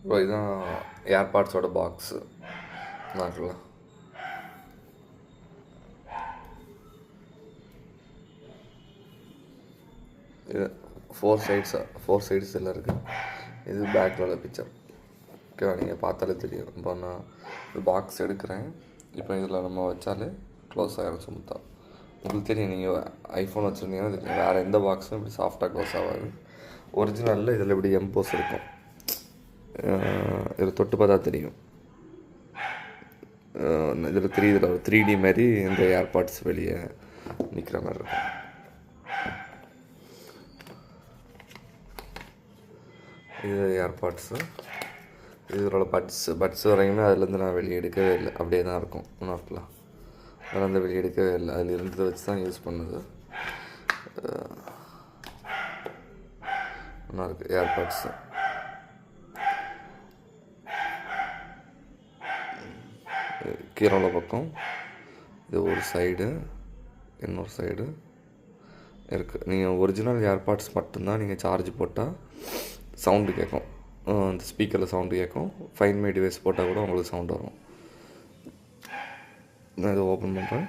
Bro இதுதான் ஏர்பாட்ஸோட box நாட்டில். இது ஃபோர் சைட்ஸ் எல்லாம் இருக்குது. இது பேக்கில் உள்ள பிக்சர். ஓகேவா, நீங்கள் பார்த்தாலே தெரியும். இப்போ நான் பாக்ஸ் எடுக்கிறேன். இப்போ இதில் நம்ம வச்சாலே க்ளோஸ் ஆகிடும் சுமத்தா. உங்களுக்கு தெரியும், நீங்கள் ஐஃபோன் வச்சுருந்தீங்கன்னா தெரியும், வேறு எந்த பாக்ஸும் இப்படி சாஃப்டாக க்ளோஸ் ஆகாது. ஒரிஜினலில் இதில் இப்படி எம்போஸ் இருக்கும். இதில் தொட்டு பார்த்தா தெரியும். இதில் ஒரு 3D மாதிரி இந்த ஏர்பாட்ஸ் வெளியே நிற்கிற மாதிரி இருக்கும். இது ஏர்பாட்ஸு. இதோட பட்ஸ் வரைக்குமே அதுலேருந்து நான் வெளியே எடுக்கவே இல்லை, அப்படியே தான் இருக்கும். நாட்டில் அதில் வெளியே எடுக்கவே இல்லை, அதில் இருந்ததை வச்சு தான் யூஸ் பண்ணுது. நல்லா இருக்குது ஏர்பாட்ஸு. கீழே உள்ள பக்கம் இது ஒரு சைடு, இன்னொரு சைடு இருக்குது. நீங்கள் ஒரிஜினல் ஏர்பாட்ஸ் மட்டும்தான் நீங்கள் சார்ஜ் போட்டால் சவுண்டு கேட்கும். இந்த ஸ்பீக்கரில் சவுண்டு கேட்கும். ஃபைன் மை டிவைஸ் போட்டால் கூட உங்களுக்கு சவுண்ட் வரும். நான் இதை ஓப்பன் பண்ணுறேன்.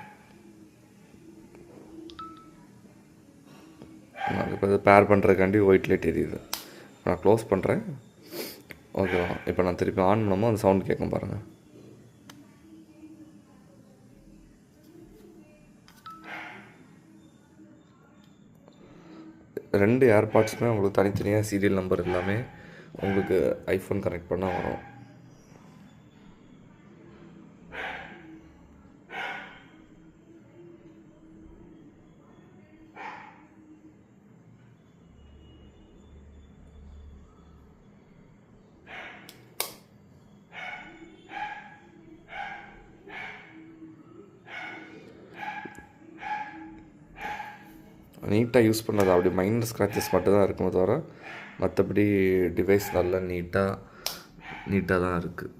நான் இப்போ இதை பேர் பண்ணுறதுக்காண்டி ஒயிட் லைட் எரியுது. நான் க்ளோஸ் பண்ணுறேன். ஓகேவா, இப்போ நான் திருப்பி ஆன் பண்ணும்போது அந்த சவுண்ட் கேட்கும் பாருங்கள். ரெண்டு ஏர்பாட்ஸுமே உங்களுக்கு தனித்தனியாக சீரியல் நம்பர் எல்லாமே உங்களுக்கு ஐஃபோன் கனெக்ட் பண்ணால் வரும். நீட்டாக யூஸ் பண்ணது, அப்படி மைனர் ஸ்க்ராச்சஸ் மட்டும் தான் இருக்குமே தவிர மற்றபடி டிவைஸ் நல்லா நீட்டாக தான் இருக்குது.